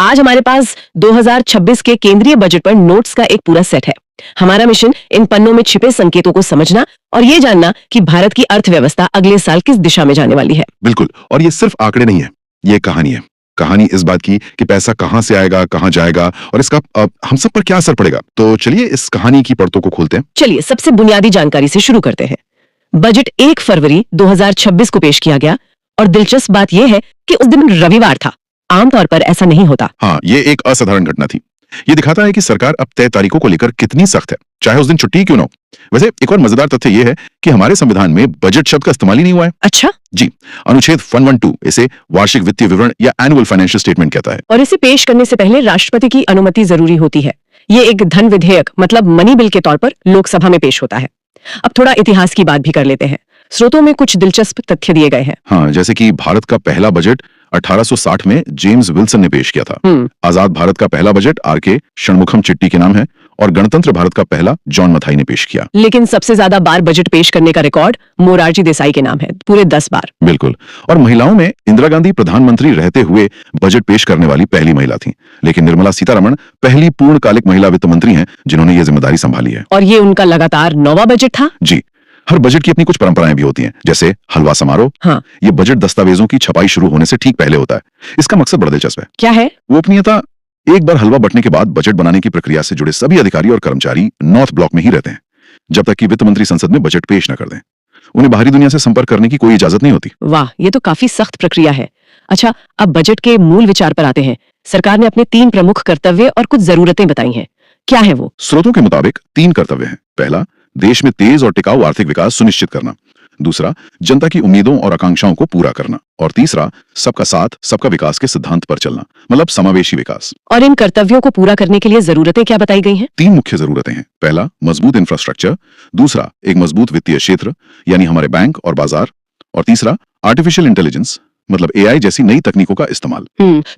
आज हमारे पास 2026 के केंद्रीय बजट पर नोट्स का एक पूरा सेट है। हमारा मिशन इन पन्नों में छिपे संकेतों को समझना और ये जानना कि भारत की अर्थव्यवस्था अगले साल किस दिशा में जाने वाली है। बिल्कुल, और ये सिर्फ आंकड़े नहीं है, ये कहानी है। कहानी इस बात की कि पैसा कहां से आएगा, कहां जाएगा और इसका हम सब पर क्या असर पड़ेगा। तो चलिए इस कहानी की परतों को खोलते हैं। चलिए सबसे बुनियादी जानकारी से शुरू करते हैं। बजट 1 फरवरी 2026 को पेश किया गया और दिलचस्प बात यह है कि उस दिन रविवार था। आमतौर पर ऐसा नहीं होता। हाँ, ये एक असाधारण घटना थी। ये दिखाता है कि सरकार अब तय तारीखों को लेकर कितनी सख्त है, चाहे उस दिन छुट्टी क्यों ना हो। वैसे एक और मजेदार तथ्य यह है कि हमारे संविधान में बजट शब्द का इस्तेमाल ही नहीं हुआ है। अच्छा जी, अनुच्छेद 112 इसे वार्षिक वित्तीय विवरण या एनुअल फाइनेंशियल स्टेटमेंट कहता है। और इसे पेश करने से पहले राष्ट्रपति की अनुमति जरूरी होती है। ये एक धन विधेयक मतलब मनी बिल के तौर पर लोकसभा में पेश होता है। अब थोड़ा इतिहास की बात भी कर लेते हैं। स्रोतों में कुछ दिलचस्प तथ्य दिए गए हैं। हाँ, जैसे कि भारत का पहला बजट 1860 में जेम्स विल्सन ने पेश किया था। आजाद भारत का पहला बजट आर.के. षणमुखम चिट्टी के नाम है और गणतंत्र भारत का पहला जॉन मथाई ने पेश किया। लेकिन सबसे ज्यादा बार बजट पेश करने का रिकॉर्ड मोरारजी देसाई के नाम है, पूरे 10 बार। बिल्कुल, और महिलाओं में इंदिरा गांधी प्रधानमंत्री रहते हुए बजट पेश करने वाली पहली महिला थी। लेकिन निर्मला सीतारमण पहली पूर्णकालिक महिला वित्त मंत्री हैं जिन्होंने ये जिम्मेदारी संभाली है। और ये उनका लगातार 9वां बजट था। जी, हर बजट की अपनी कुछ परंपराएं भी होती हैं, जैसे हलवा समारोह। हाँ, ये बजट दस्तावेजों की छपाई शुरू होने से ठीक पहले होता है। इसका मकसद बड़ा दिलचस्प है। क्या है? गोपनीयता। एक बार हलवा बंटने के बाद बजट बनाने की प्रक्रिया से जुड़े सभी अधिकारी और कर्मचारी नॉर्थ ब्लॉक में ही रहते हैं, जब तक कि वित्त मंत्री संसद में बजट पेश न कर दें। उन्हें बाहरी दुनिया से संपर्क करने की कोई इजाजत नहीं होती। वाह, ये तो काफी सख्त प्रक्रिया है। अच्छा, अब बजट के मूल विचार पर आते हैं। सरकार ने अपने 3 प्रमुख कर्तव्य और कुछ जरूरतें बताई हैं। क्या है वो? स्रोतों के मुताबिक 3 कर्तव्य हैं। पहला, देश में तेज और टिकाऊ आर्थिक विकास सुनिश्चित करना। दूसरा, जनता की उम्मीदों और आकांक्षाओं को पूरा करना। और तीसरा, सबका साथ सबका विकास के सिद्धांत पर चलना, मतलब समावेशी विकास। और इन कर्तव्यों को पूरा करने के लिए जरूरतें क्या बताई गई हैं? 3 मुख्य जरूरतें हैं। पहला, मजबूत इंफ्रास्ट्रक्चर। दूसरा, एक मजबूत वित्तीय क्षेत्र यानी हमारे बैंक और बाजार। और तीसरा, आर्टिफिशियल इंटेलिजेंस मतलब एआई जैसी नई तकनीकों का इस्तेमाल।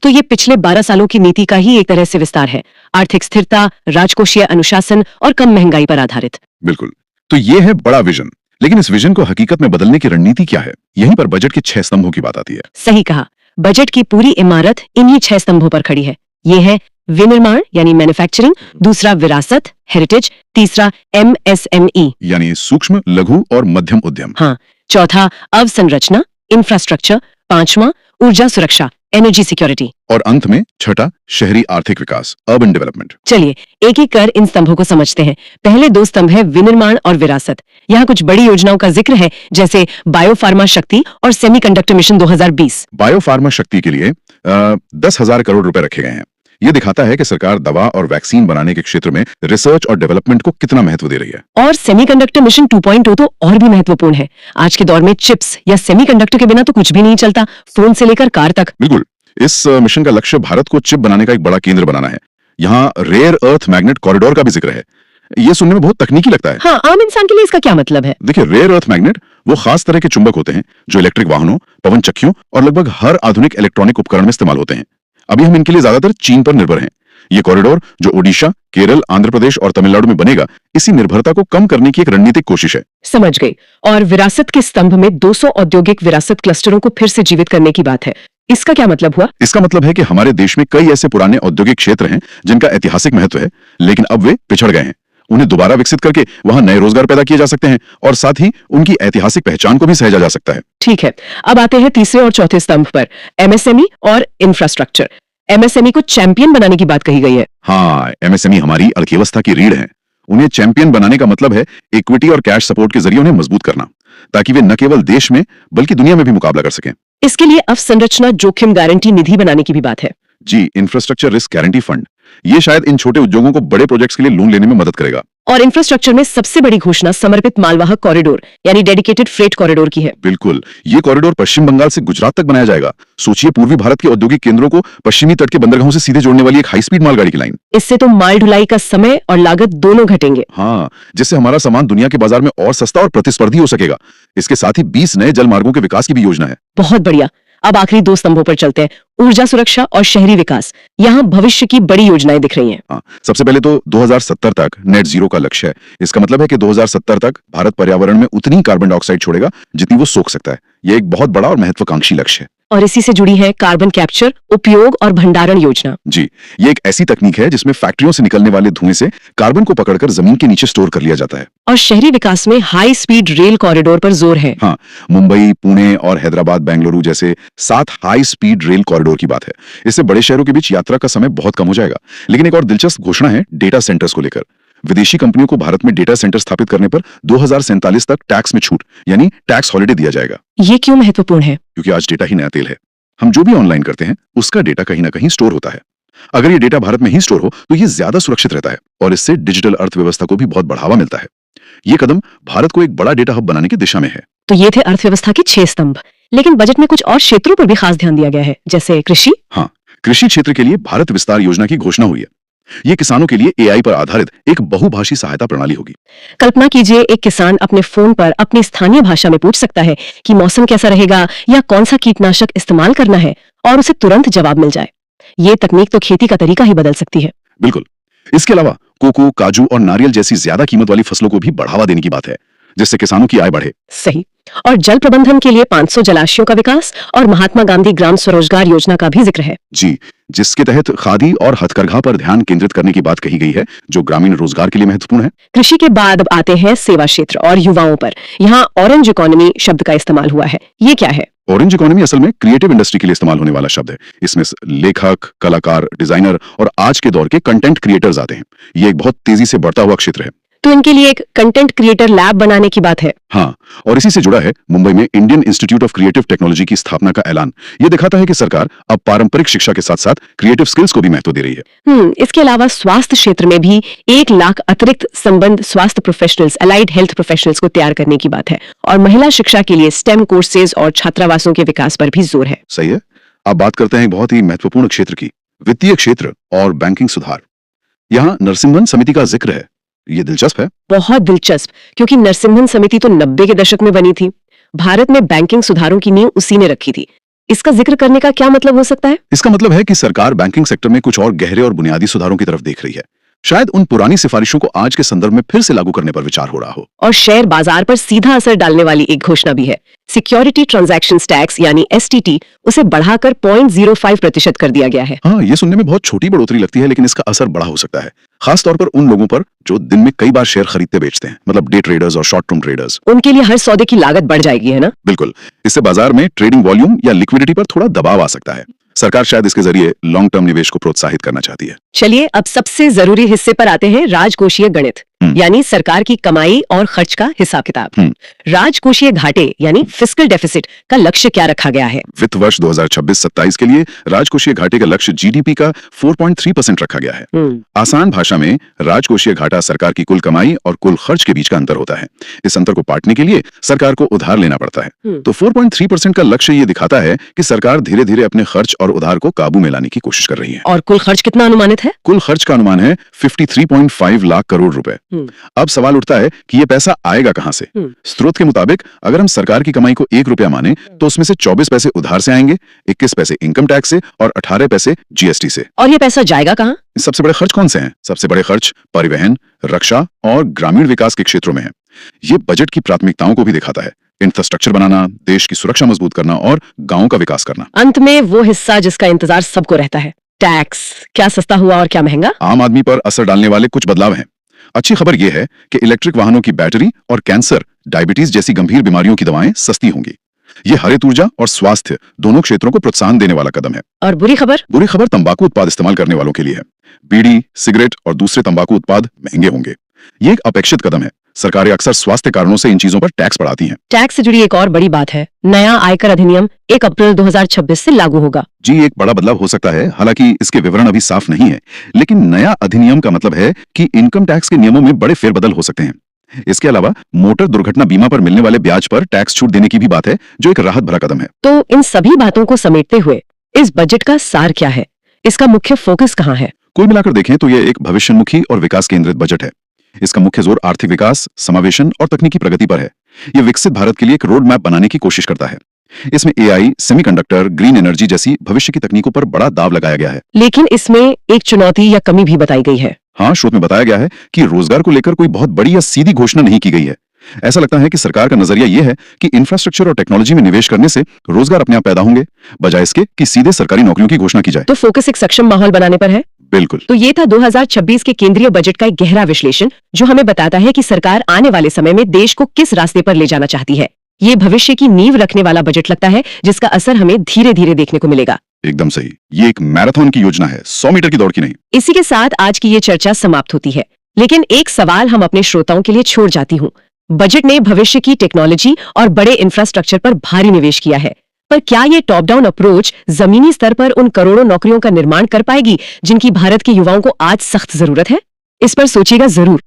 तो ये पिछले 12 सालों की नीति का ही एक तरह से विस्तार है। आर्थिक स्थिरता, राजकोषीय अनुशासन और कम महंगाई पर आधारित। बिल्कुल, तो ये है बड़ा विजन। लेकिन इस विजन को हकीकत में बदलने की रणनीति क्या है? यहीं पर बजट के 6 स्तंभों की बात आती है। सही कहा, बजट की पूरी इमारत इन्हीं 6 स्तंभों पर खड़ी है। ये है विनिर्माण यानी मैन्युफैक्चरिंग, दूसरा विरासत हेरिटेज, तीसरा MSME यानी सूक्ष्म, लघु और मध्यम उद्यम। हाँ, चौथा अवसंरचना इंफ्रास्ट्रक्चर, पांचवा ऊर्जा सुरक्षा एनर्जी सिक्योरिटी और अंत में छठा शहरी आर्थिक विकास अर्बन डेवलपमेंट। चलिए एक एक कर इन स्तंभों को समझते हैं। पहले 2 स्तंभ है विनिर्माण और विरासत। यहाँ कुछ बड़ी योजनाओं का जिक्र है, जैसे बायोफार्मा शक्ति और सेमीकंडक्टर मिशन 2020। बायोफार्मा शक्ति के लिए 10,000 करोड़ रुपए रखे गए हैं। ये दिखाता है कि सरकार दवा और वैक्सीन बनाने के क्षेत्र में रिसर्च और डेवलपमेंट को कितना महत्व दे रही है। और सेमीकंडक्टर मिशन 2.0 तो और भी महत्वपूर्ण है। आज के दौर में चिप्स या सेमीकंडक्टर के बिना तो कुछ भी नहीं चलता, फोन से लेकर कार तक। बिल्कुल, इस मिशन का लक्ष्य भारत को चिप बनाने का एक बड़ा केंद्र बनाना है। यहाँ रेयर अर्थ मैग्नेट कॉरिडोर का भी जिक्र है। ये सुनने में बहुत तकनीकी लगता है। हाँ, आम इंसान के लिए इसका क्या मतलब है? देखिए, रेयर अर्थ मैग्नेट वो खास तरह के चुंबक होते हैं जो इलेक्ट्रिक वाहनों, पवन चक्कियों और लगभग हर आधुनिक इलेक्ट्रॉनिक उपकरण में इस्तेमाल होते हैं। अभी हम इनके लिए ज्यादातर चीन पर निर्भर हैं। ये कॉरिडोर जो ओडिशा, केरल, आंध्र प्रदेश और तमिलनाडु में बनेगा, इसी निर्भरता को कम करने की एक रणनीतिक कोशिश है। समझ गई। और विरासत के स्तंभ में 200 औद्योगिक विरासत क्लस्टरों को फिर से जीवित करने की बात है। इसका क्या मतलब हुआ? इसका मतलब है कि हमारे देश में कई ऐसे पुराने औद्योगिक क्षेत्र हैं जिनका ऐतिहासिक महत्व है, लेकिन अब वे पिछड़ गए हैं। उन्हें दोबारा विकसित करके वहां नए रोजगार पैदा किए जा सकते हैं और साथ ही उनकी ऐतिहासिक पहचान को भी सहेजा जा सकता है। ठीक है, अब आते हैं तीसरे और चौथे स्तंभ पर, MSME और इंफ्रास्ट्रक्चर। MSME को चैंपियन बनाने की बात कही गई है। हाँ, MSME हमारी अर्थव्यवस्था की रीढ़ है। उन्हें चैंपियन बनाने का मतलब है इक्विटी और कैश सपोर्ट के जरिए उन्हें मजबूत करना, ताकि वे न केवल देश में बल्कि दुनिया में भी मुकाबला कर सकें। इसके लिए अवसंरचना जोखिम गारंटी निधि बनाने की भी बात है। जी, इंफ्रास्ट्रक्चर रिस्क गारंटी फंड। ये शायद इन छोटे उद्योगों को बड़े प्रोजेक्ट्स के लिए लोन लेने में मदद करेगा। और इंफ्रास्ट्रक्चर में सबसे बड़ी घोषणा समर्पित मालवाहक कॉरिडोर यानी डेडिकेटेड फ्रेट कॉरिडोर की है। बिल्कुल, ये कॉरिडोर पश्चिम बंगाल से गुजरात तक बनाया जाएगा। सोचिए, पूर्वी भारत के औद्योगिक केंद्रों को पश्चिमी तट के बंदरगाहों से सीधे जोड़ने वाली एक हाई स्पीड मालगाड़ी की लाइन। इससे तो माल ढुलाई का समय और लागत दोनों घटेंगे। हाँ, जिससे हमारा सामान दुनिया के बाजार में और सस्ता और प्रतिस्पर्धी हो सकेगा। इसके साथ ही 20 नए जल मार्गों के विकास की भी योजना है। बहुत बढ़िया। अब आखिरी 2 स्तंभों पर चलते हैं, ऊर्जा सुरक्षा और शहरी विकास। यहाँ भविष्य की बड़ी योजनाएं दिख रही हैं। हाँ, सबसे पहले तो 2070 तक नेट जीरो का लक्ष्य है। इसका मतलब है कि 2070 तक भारत पर्यावरण में उतनी कार्बन डाइऑक्साइड छोड़ेगा जितनी वो सोख सकता है। ये एक बहुत बड़ा और महत्वाकांक्षी लक्ष्य है। और इसी से जुड़ी है कार्बन कैप्चर, उपयोग और भंडारण योजना। जी, ये एक ऐसी तकनीक है जिसमें फैक्ट्रियों से निकलने वाले धुएं से कार्बन को पकड़कर जमीन के नीचे स्टोर कर लिया जाता है। और शहरी विकास में हाई स्पीड रेल कॉरिडोर पर जोर है। हाँ, मुंबई, पुणे और हैदराबाद, बेंगलुरु जैसे 7 हाई स्पीड रेल कॉरिडोर की बात है। इससे बड़े शहरों के बीच यात्रा का समय बहुत कम हो जाएगा। लेकिन एक और दिलचस्प घोषणा है डेटा सेंटर्स को लेकर। विदेशी कंपनियों को भारत में डेटा सेंटर स्थापित करने पर 2047 तक टैक्स में छूट यानी टैक्स हॉलिडे दिया जाएगा। ये क्यों महत्वपूर्ण है? क्योंकि आज डेटा ही नया तेल है। हम जो भी ऑनलाइन करते हैं उसका डेटा कहीं ना कहीं स्टोर होता है। अगर ये डेटा भारत में ही स्टोर हो तो ये ज्यादा सुरक्षित रहता है और इससे डिजिटल अर्थव्यवस्था को भी बहुत बढ़ावा मिलता है। ये कदम भारत को एक बड़ा डेटा हब बनाने की दिशा में है। तो ये थे अर्थव्यवस्था के 6 स्तंभ। लेकिन बजट में कुछ और क्षेत्रों पर भी खास ध्यान दिया गया है, जैसे कृषि। हाँ, कृषि क्षेत्र के लिए भारत विस्तार योजना की घोषणा हुई है। ये किसानों के लिए एआई पर आधारित एक बहुभाषी सहायता प्रणाली होगी। कल्पना कीजिए, एक किसान अपने फोन पर अपनी स्थानीय भाषा में पूछ सकता है कि मौसम कैसा रहेगा या कौन सा कीटनाशक इस्तेमाल करना है, और उसे तुरंत जवाब मिल जाए। ये तकनीक तो खेती का तरीका ही बदल सकती है। बिल्कुल। इसके अलावा कोको, काजू और नारियल जैसी ज्यादा कीमत वाली फसलों को भी बढ़ावा देने की बात है, जिससे किसानों की आय बढ़े। सही। और जल प्रबंधन के लिए 500 जलाशयों का विकास और महात्मा गांधी ग्राम स्वरोजगार योजना का भी जिक्र है। जी, जिसके तहत खादी और हथकरघा पर ध्यान केंद्रित करने की बात कही गई है, जो ग्रामीण रोजगार के लिए महत्वपूर्ण है। कृषि के बाद अब आते हैं सेवा क्षेत्र और युवाओं पर। यहाँ ऑरेंज इकोनॉमी शब्द का इस्तेमाल हुआ है। ये क्या है? ऑरेंज इकोनॉमी असल में क्रिएटिव इंडस्ट्री के लिए इस्तेमाल होने वाला शब्द है। इसमें लेखक, कलाकार, डिजाइनर और आज के दौर के कंटेंट क्रिएटर्स आते हैं। ये एक बहुत तेजी से बढ़ता हुआ क्षेत्र है। तो इनके लिए एक कंटेंट क्रिएटर लैब बनाने की बात है। हाँ, और इसी से जुड़ा है मुंबई में Indian institute of creative technology की स्थापना का ऐलान। ये दिखाता है कि सरकार अब पारंपरिक शिक्षा के साथ साथ क्रिएटिव स्किल्स को भी महत्व दे रही है। इसके अलावा स्वास्थ्य क्षेत्र में भी 1 लाख अतिरिक्त संबंध स्वास्थ्य प्रोफेशनल्स, अलाइड हेल्थ प्रोफेशनल्स को तैयार करने की बात है। और महिला शिक्षा के लिए स्टेम कोर्सेज और छात्रावासों के विकास पर भी जोर है। सही है। अब बात करते हैं एक बहुत ही महत्वपूर्ण क्षेत्र की, वित्तीय क्षेत्र और बैंकिंग सुधार। यहाँ नरसिम्हन समिति का जिक्र है। ये दिलचस्प है। बहुत दिलचस्प, क्योंकि नरसिम्हन समिति तो 90 के दशक में बनी थी। भारत में बैंकिंग सुधारों की नींव उसी ने रखी थी। इसका जिक्र करने का क्या मतलब हो सकता है? इसका मतलब है कि सरकार बैंकिंग सेक्टर में कुछ और गहरे और बुनियादी सुधारों की तरफ देख रही है। शायद उन पुरानी सिफारिशों को आज के संदर्भ में फिर से लागू करने पर विचार हो रहा हो। और शेयर बाजार पर सीधा असर डालने वाली एक घोषणा भी है। सिक्योरिटी ट्रांजैक्शंस टैक्स यानी एसटीटी, उसे बढ़ाकर 0.05% कर दिया गया है। हाँ, ये सुनने में बहुत छोटी बढ़ोतरी लगती है, लेकिन इसका असर बड़ा हो सकता है, खास तौर पर उन लोगों पर जो दिन में कई बार शेयर खरीदते बेचते हैं, मतलब डे ट्रेडर्स और शॉर्ट टर्म ट्रेडर्स। उनके लिए हर सौदे की लागत बढ़ जाएगी, है ना? बिल्कुल। इससे बाजार में ट्रेडिंग वॉल्यूम या लिक्विडिटी पर थोड़ा दबाव आ सकता है। सरकार शायद इसके जरिए लॉन्ग टर्म निवेश को प्रोत्साहित करना चाहती है। चलिए अब सबसे जरूरी हिस्से पर आते हैं, राजकोषीय गणित, यानी सरकार की कमाई और खर्च का हिसाब किताब। राजकोषीय घाटे यानी फिस्कल डेफिसिट का लक्ष्य क्या रखा गया है? वित्त वर्ष 2026-27 के लिए राजकोषीय घाटे का लक्ष्य जीडीपी का 4.3% रखा गया है। आसान भाषा में राजकोषीय घाटा सरकार की कुल कमाई और कुल खर्च के बीच का अंतर होता है। इस अंतर को पाटने के लिए सरकार को उधार लेना पड़ता है। तो 4.3% का लक्ष्य ये दिखाता है कि सरकार धीरे धीरे अपने खर्च और उधार को काबू में लाने की कोशिश कर रही है। और कुल खर्च कितना अनुमानित है? कुल खर्च का अनुमान है 53.5 लाख करोड़ रुपए। अब सवाल उठता है कि ये पैसा आएगा कहां से? स्रोत के मुताबिक अगर हम सरकार की कमाई को 1 रुपया माने तो उसमें से 24 पैसे उधार से आएंगे, 21 पैसे इनकम टैक्स से और 18 पैसे जीएसटी से। और ये पैसा जाएगा कहां? सबसे बड़े खर्च कौन से हैं? सबसे बड़े खर्च परिवहन, रक्षा और ग्रामीण विकास के क्षेत्रों में है। ये बजट की प्राथमिकताओं को भी दिखाता है। इंफ्रास्ट्रक्चर बनाना, देश की सुरक्षा मजबूत करना और गांवों का विकास करना। अंत में वो हिस्सा जिसका इंतजार सबको रहता है, टैक्स। क्या सस्ता हुआ और क्या महंगा? आम आदमी पर असर डालने वाले कुछ बदलाव हैं। अच्छी खबर यह है कि इलेक्ट्रिक वाहनों की बैटरी और कैंसर, डायबिटीज जैसी गंभीर बीमारियों की दवाएं सस्ती होंगी। ये हरित ऊर्जा और स्वास्थ्य दोनों क्षेत्रों को प्रोत्साहन देने वाला कदम है। और बुरी खबर? बुरी खबर तंबाकू उत्पाद इस्तेमाल करने वालों के लिए है। बीड़ी, सिगरेट और दूसरे तंबाकू उत्पाद महंगे होंगे। ये एक अपेक्षित कदम है। सरकारें अक्सर स्वास्थ्य कारणों से इन चीजों पर टैक्स बढ़ाती हैं। टैक्स से जुड़ी एक और बड़ी बात है, नया आयकर अधिनियम 1 अप्रैल 2026 से लागू होगा। जी, एक बड़ा बदलाव हो सकता है, हालांकि इसके विवरण अभी साफ नहीं है, लेकिन नया अधिनियम का मतलब है कि इनकम टैक्स के नियमों में बड़े फेरबदल हो सकते हैं। इसके अलावा मोटर दुर्घटना बीमा पर मिलने वाले ब्याज पर टैक्स छूट देने की भी बात है, जो एक राहत भरा कदम है। तो इन सभी बातों को समेटते हुए इस बजट का सार क्या है? इसका मुख्य फोकस कहाँ है? कुल मिलाकर देखें तो यह एक भविष्योन्मुखी और विकास केंद्रित बजट है। इसका मुख्य जोर आर्थिक विकास, समावेशन और तकनीकी प्रगति पर है। यह विकसित भारत के लिए एक रोड मैप बनाने की कोशिश करता है। इसमें एआई, सेमीकंडक्टर, ग्रीन एनर्जी जैसी भविष्य की तकनीकों पर बड़ा दाव लगाया गया है। लेकिन इसमें एक चुनौती या कमी भी बताई गई है। हाँ, शोध में बताया गया है कि रोजगार को लेकर कोई बहुत बड़ी या सीधी घोषणा नहीं की गई है। ऐसा लगता है कि सरकार का नजरिया ये है कि इंफ्रास्ट्रक्चर और टेक्नोलॉजी में निवेश करने से रोजगार अपने आप पैदा होंगे, बजाय इसके कि सीधे सरकारी नौकरियों की घोषणा की जाए। तो फोकस एक सक्षम माहौल बनाने पर है। बिल्कुल। तो ये था 2026 के केंद्रीय बजट का एक गहरा विश्लेषण, जो हमें बताता है कि सरकार आने वाले समय में देश को किस रास्ते पर ले जाना चाहती है। ये भविष्य की नींव रखने वाला बजट लगता है, जिसका असर हमें धीरे धीरे देखने को मिलेगा। एकदम सही। ये एक मैराथन की योजना है, 100 मीटर की दौड़ की नहीं। इसी के साथ आज की ये चर्चा समाप्त होती है, लेकिन एक सवाल हम अपने श्रोताओं के लिए छोड़ जाती हूँ। बजट ने भविष्य की टेक्नोलॉजी और बड़े इंफ्रास्ट्रक्चर पर भारी निवेश किया है, पर क्या ये टॉप डाउन अप्रोच जमीनी स्तर पर उन करोड़ों नौकरियों का निर्माण कर पाएगी जिनकी भारत के युवाओं को आज सख्त जरूरत है? इस पर सोचिएगा जरूर।